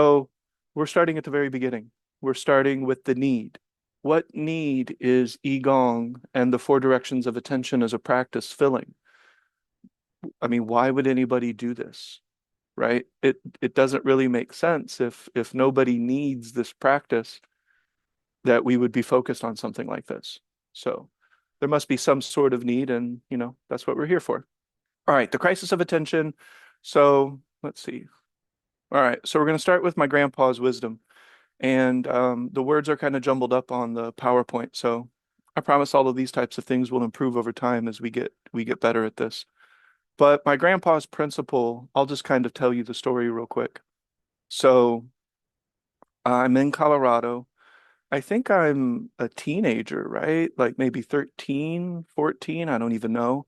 So we're starting at the very beginning. We're starting with the need. What need is YiGong and the four directions of attention as a practice filling? I mean, why would anybody do this, right? It doesn't really make sense if nobody needs this practice that we would be focused on something like this. So there must be some sort of need, and that's what we're here for. All right, the crisis of attention. So let's see. All right, so we're going to start with my grandpa's wisdom. And the words are kind of jumbled up on the PowerPoint. So I promise all of these types of things will improve over time as we get better at this. But my grandpa's principle, I'll just kind of tell you the story real quick. So I'm in Colorado. I think I'm a teenager, right? Like maybe 13, 14, I don't even know.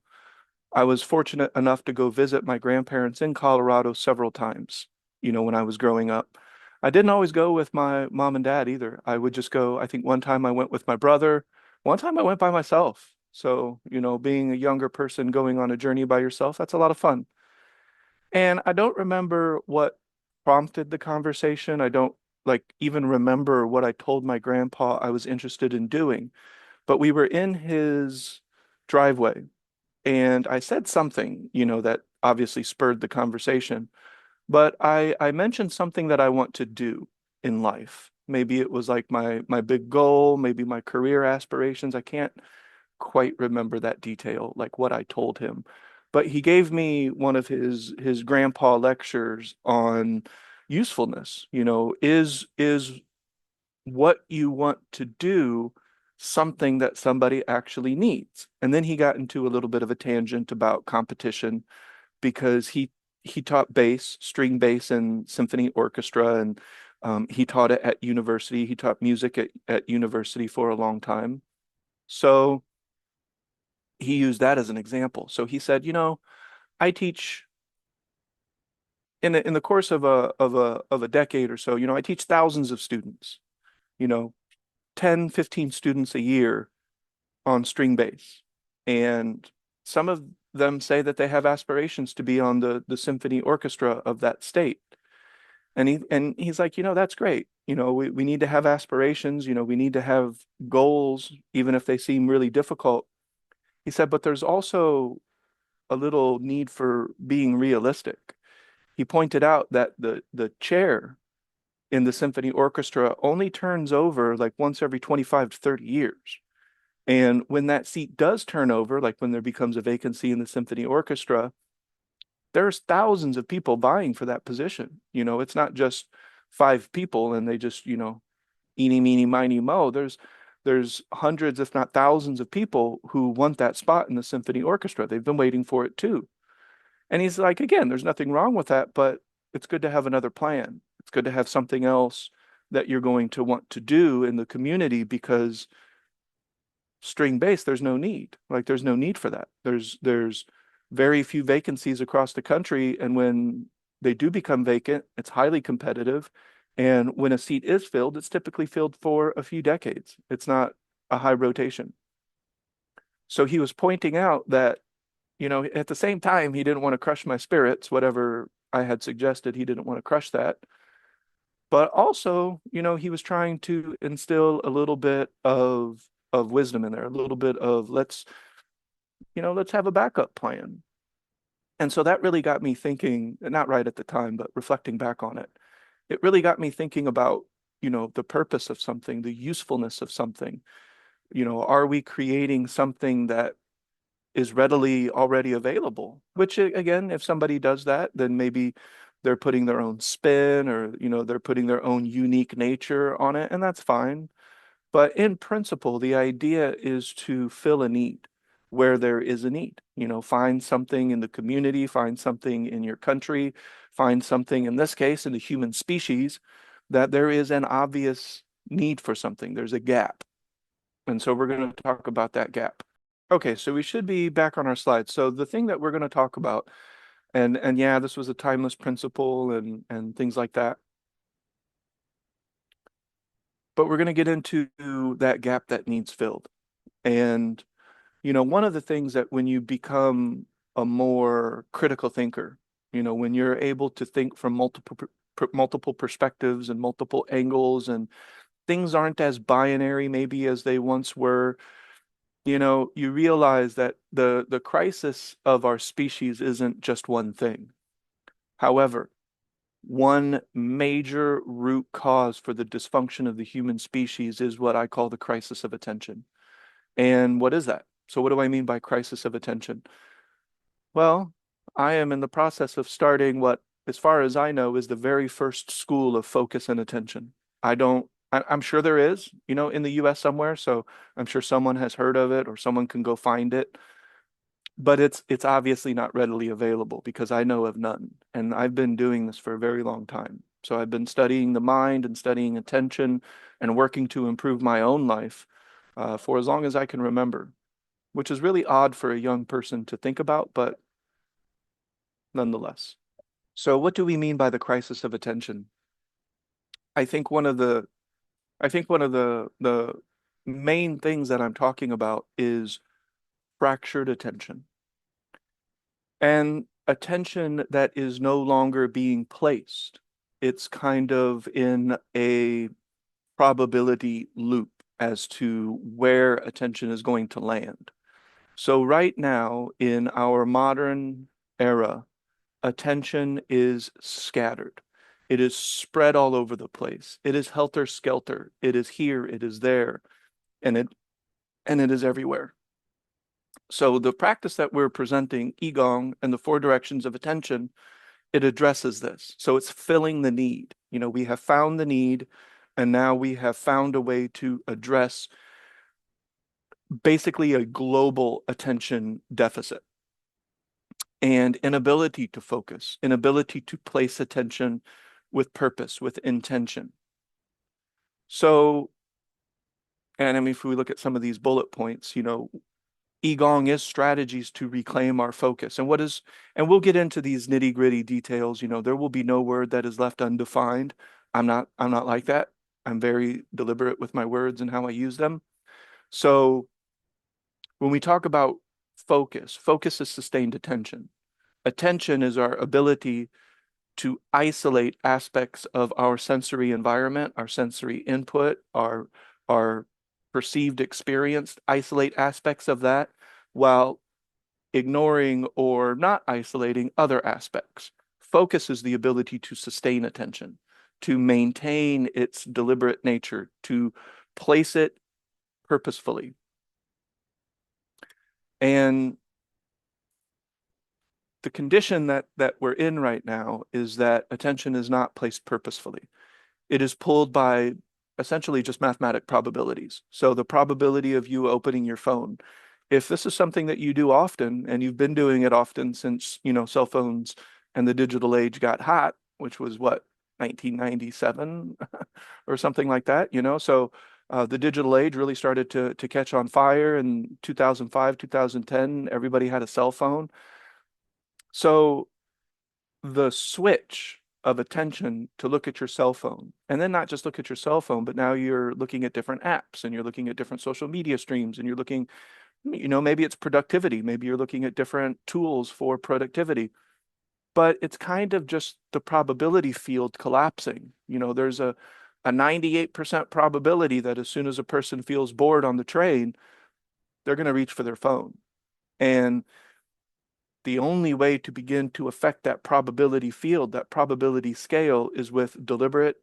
I was fortunate enough to go visit my grandparents in Colorado several times, when I was growing up. I didn't always go with my mom and dad either. I would just go, I think one time I went with my brother. One time I went by myself. So, being a younger person going on a journey by yourself, that's a lot of fun. And I don't remember what prompted the conversation. I don't like even remember what I told my grandpa I was interested in doing, but we were in his driveway and I said something, that obviously spurred the conversation. But I mentioned something that I want to do in life. Maybe it was like my big goal, maybe my career aspirations. I can't quite remember that detail, like what I told him. But he gave me one of his grandpa lectures on usefulness. Is what you want to do something that somebody actually needs? And then he got into a little bit of a tangent about competition because he taught bass, string bass and symphony orchestra, and he taught it at university. He taught music at university for a long time. So he used that as an example. So he said, I teach in the course of a decade or so, I teach thousands of students, you know, 10, 15 students a year on string bass. And some of them say that they have aspirations to be on the symphony orchestra of that state. And he's like, that's great. We need to have aspirations, we need to have goals, even if they seem really difficult. He said, but there's also a little need for being realistic. He pointed out that the chair in the symphony orchestra only turns over like once every 25 to 30 years. And when that seat does turn over, like when there becomes a vacancy in the symphony orchestra, there's thousands of people vying for that position. It's not just five people and they just, eeny, meeny, miny, mo. There's hundreds, if not thousands of people who want that spot in the symphony orchestra. They've been waiting for it too. And he's like, again, there's nothing wrong with that, but it's good to have another plan. It's good to have something else that you're going to want to do in the community because string bass, there's no need. Like there's no need for that. There's very few vacancies across the country, and when they do become vacant, it's highly competitive. And when a seat is filled, it's typically filled for a few decades. It's not a high rotation. So he was pointing out that, at the same time, he didn't want to crush my spirits, whatever I had suggested, he didn't want to crush that. But also, he was trying to instill a little bit of wisdom in there, a little bit of let's have a backup plan. And so that really got me thinking, not right at the time, but reflecting back on it, it really got me thinking about, the purpose of something, the usefulness of something. Are we creating something that is readily already available? Which again, if somebody does that, then maybe they're putting their own spin or, they're putting their own unique nature on it, and that's fine. But in principle, the idea is to fill a need where there is a need. Find something in the community, find something in your country, find something, in this case, in the human species, that there is an obvious need for something. There's a gap. And so we're going to talk about that gap. Okay, so we should be back on our slides. So the thing that we're going to talk about, and yeah, this was a timeless principle and things like that. But we're going to get into that gap that needs filled. And one of the things that when you become a more critical thinker, when you're able to think from multiple perspectives and multiple angles, and things aren't as binary maybe as they once were. You realize that the crisis of our species isn't just one thing. However, one major root cause for the dysfunction of the human species is what I call the crisis of attention. And what is that? So what do I mean by crisis of attention? Well, I am in the process of starting what, as far as I know, is the very first school of focus and attention. I'm sure there is, in the US somewhere, so I'm sure someone has heard of it or someone can go find it, but it's obviously not readily available because I know of none. And I've been doing this for a very long time. So I've been studying the mind and studying attention and working to improve my own life for as long as I can remember, which is really odd for a young person to think about, but nonetheless. So what do we mean by the crisis of attention? I think one of the I think one of the main things that I'm talking about is fractured attention. And attention that is no longer being placed. It's kind of in a probability loop as to where attention is going to land. So right now in our modern era, attention is scattered. It is spread all over the place. It is helter-skelter. It is here, it is there, and it is everywhere. So the practice that we're presenting, YiGong and the four directions of attention, it addresses this. So it's filling the need. We have found the need, and now we have found a way to address basically a global attention deficit and inability to focus, inability to place attention with purpose, with intention. So, and I mean, if we look at some of these bullet points, YiGong is strategies to reclaim our focus. And we'll get into these nitty-gritty details. There will be no word that is left undefined. I'm not like that. I'm very deliberate with my words and how I use them. So when we talk about focus is sustained attention. Attention is our ability to isolate aspects of our sensory environment, our sensory input, our perceived experience, isolate aspects of that while ignoring or not isolating other aspects. Focus is the ability to sustain attention, to maintain its deliberate nature, to place it purposefully. And the condition that we're in right now is that attention is not placed purposefully. It is pulled by essentially just mathematic probabilities. So the probability of you opening your phone, if this is something that you do often, and you've been doing it often since, cell phones and the digital age got hot, which was what, 1997 or something like that, So the digital age really started to catch on fire in 2005, 2010. Everybody had a cell phone. So the switch of attention to look at your cell phone, and then not just look at your cell phone, but now you're looking at different apps and you're looking at different social media streams and you're looking, maybe it's productivity, maybe you're looking at different tools for productivity, but it's kind of just the probability field collapsing. There's a 98% probability that as soon as a person feels bored on the train, they're going to reach for their phone. And the only way to begin to affect that probability field, that probability scale, is with deliberate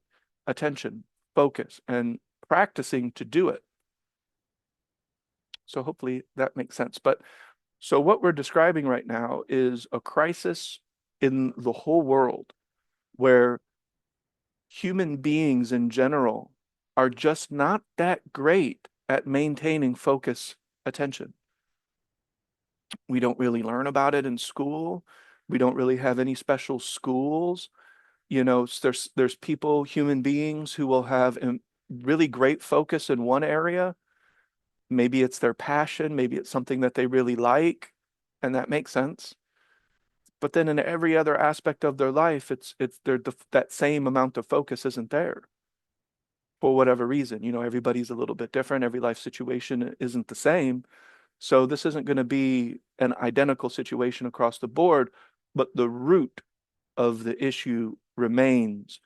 attention, focus, and practicing to do it. So hopefully that makes sense. But so what we're describing right now is a crisis in the whole world where human beings in general are just not that great at maintaining focus attention. We don't really learn about it in school. We don't really have any special schools. There's people, human beings who will have really great focus in one area. Maybe it's their passion, maybe it's something that they really like, and that makes sense. But then in every other aspect of their life, that same amount of focus isn't there for whatever reason. Everybody's a little bit different. Every life situation isn't the same. So this isn't going to be an identical situation across the board, but the root of the issue remains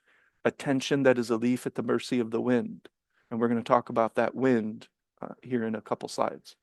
a tension that is a leaf at the mercy of the wind. And we're going to talk about that wind here in a couple slides.